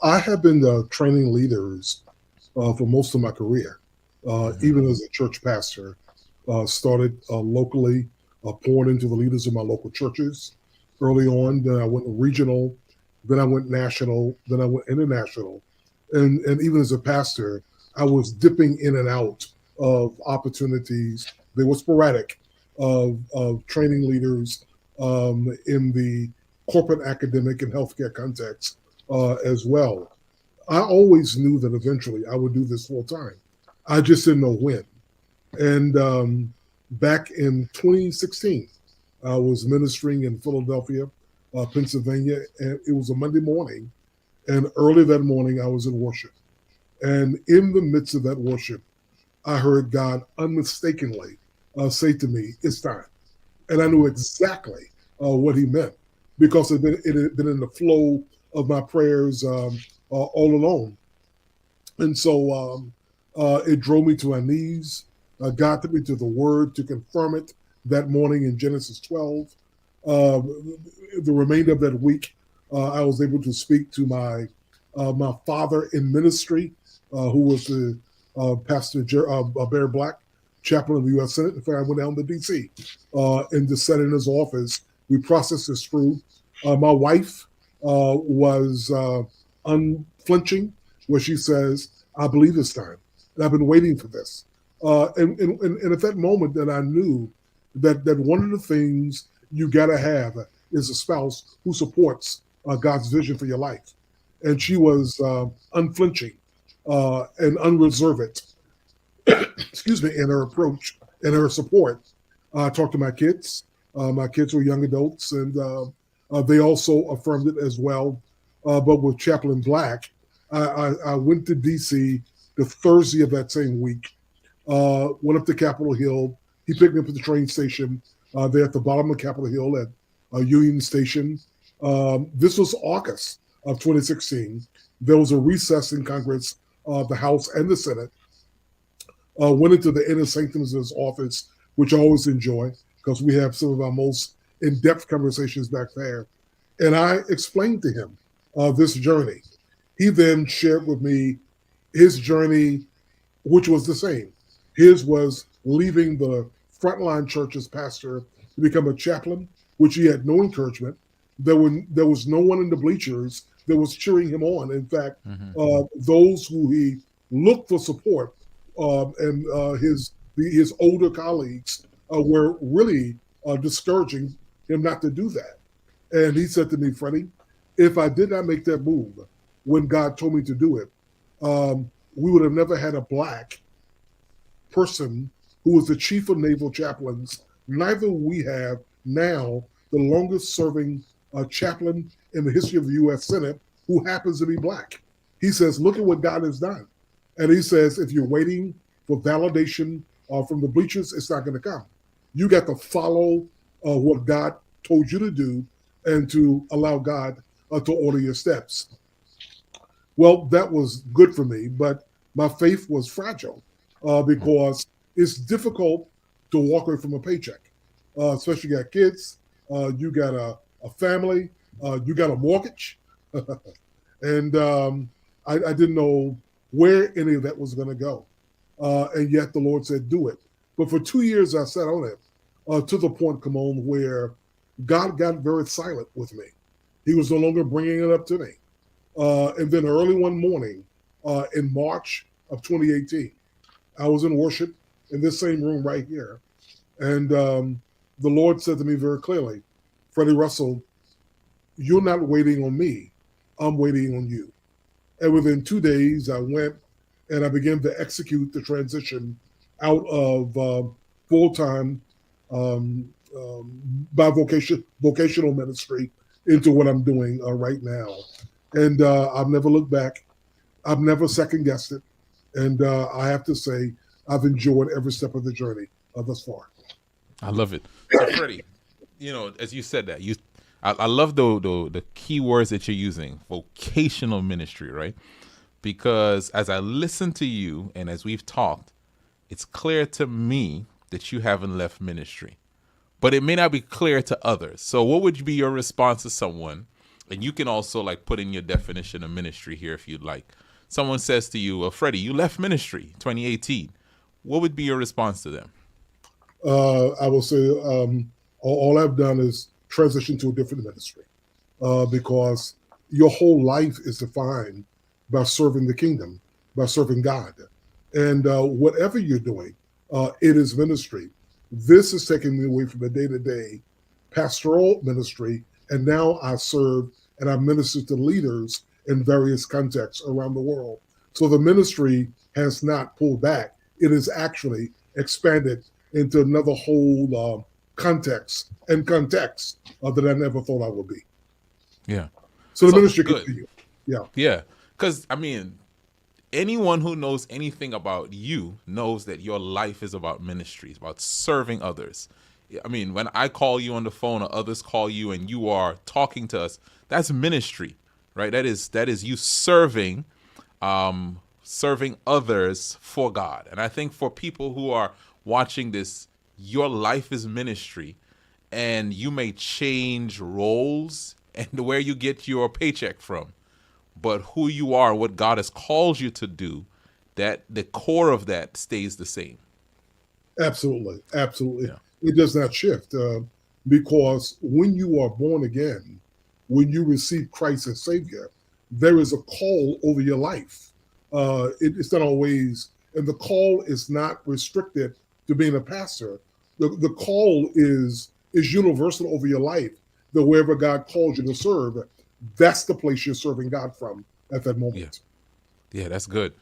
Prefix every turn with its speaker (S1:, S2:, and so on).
S1: I have been training leaders for most of my career,
S2: Hmm.
S1: even as a church pastor. Started locally, pouring into the leaders of my local churches early on. Then I went regional, then I went national, then I went international. And even as a pastor, I was dipping in and out of opportunities. They were sporadic of training leaders in the corporate, academic, and healthcare context as well. I always knew that eventually I would do this full time. I just didn't know when. And back in 2016, I was ministering in Philadelphia, Pennsylvania, and it was a Monday morning. And early that morning, I was in worship. And in the midst of that worship, I heard God unmistakably say to me, "It's time." And I knew exactly what He meant because it had been in the flow of my prayers all along. And so it drove me to my knees. God took me to the Word to confirm it that morning in Genesis 12. Uh, the remainder of that week, I was able to speak to my father in ministry, who was the Bear Black, chaplain of the U.S. Senate. In fact, I went down to D.C. And just sat in his office. We processed this through. My wife was unflinching, where she says, "I believe this time, and I've been waiting for this." And at that moment, that I knew that one of the things you got to have is a spouse who supports God's vision for your life. And she was unflinching and unreserved, excuse me, in her approach and her support. I talked to my kids. My kids were young adults, and they also affirmed it as well. But with Chaplain Black, I went to D.C. the Thursday of that same week, went up to Capitol Hill. He picked me up at the train station there at the bottom of Capitol Hill at Union Station. This was August of 2016. There was a recess in Congress, the House and the Senate. Went into the inner sanctums of his office, which I always enjoy because we have some of our most in-depth conversations back there. And I explained to him this journey. He then shared with me his journey, which was the same. His was leaving the frontline church as pastor to become a chaplain, which he had no encouragement. There was no one in the bleachers that was cheering him on. In fact,
S2: Hmm.
S1: those who he looked for support and his older colleagues were really discouraging him not to do that. And he said to me, "Freddie, if I did not make that move when God told me to do it, we would have never had a black person who was the chief of naval chaplains. Neither we have now the longest serving chaplain in the history of the U.S. Senate who happens to be black." He says, "Look at what God has done." And he says, if you're waiting for validation from the bleachers, it's not going to come. You got to follow what God told you to do and to allow God to order your steps. Well, that was good for me, but my faith was fragile because it's difficult to walk away from a paycheck, especially you got kids, you got a family, you got a mortgage, and I didn't know where any of that was going to go. And yet the Lord said, "Do it." But for 2 years, I sat on it to the point, come on, where God got very silent with me. He was no longer bringing it up to me. And then early one morning in March of 2018, I was in worship in this same room right here. And the Lord said to me very clearly, "Freddie Russell, you're not waiting on me. I'm waiting on you." And within 2 days, I went and I began to execute the transition out of full time vocational ministry into what I'm doing right now. And I've never looked back. I've never second guessed it. And I have to say, I've enjoyed every step of the journey thus far.
S2: I love it. So, Freddie, as you said that, I love the key words that you're using, vocational ministry, right? Because as I listen to you and as we've talked, it's clear to me that you haven't left ministry, but it may not be clear to others. So, what would be your response to someone And you can also like put in your definition of ministry here if you'd like. Someone says to you, well, Freddie, you left ministry 2018. What would be your response to them?
S1: I will say all I've done is transition to a different ministry because your whole life is defined by serving the kingdom, by serving God. And whatever you're doing, it is ministry. This is taking me away from the day-to-day pastoral ministry, and now I serve and I minister to leaders in various contexts around the world. So the ministry has not pulled back. It is actually expanded into another whole context that I never thought I would be.
S2: Yeah.
S1: So the
S2: So,
S1: ministry
S2: good.
S1: continues. Yeah,
S2: Yeah. Because, I mean, anyone who knows anything about you knows that your life is about ministry, it's about serving others. I mean, when I call you on the phone or others call you and you are talking to us, that's ministry, right? That is you serving, serving others for God. And I think for people who are watching this, your life is ministry, and you may change roles and where you get your paycheck from, but who you are, what God has called you to do, that the core of that stays the same.
S1: absolutely.
S2: Yeah.
S1: It does not shift because when you are born again, when you receive Christ as Savior, there is a call over your life. It's not always, and the call is not restricted to being a pastor. The call is universal over your life. That wherever God calls you to serve, that's the place you're serving God from at that
S2: Yeah.
S1: moment.
S2: Yeah, that's good.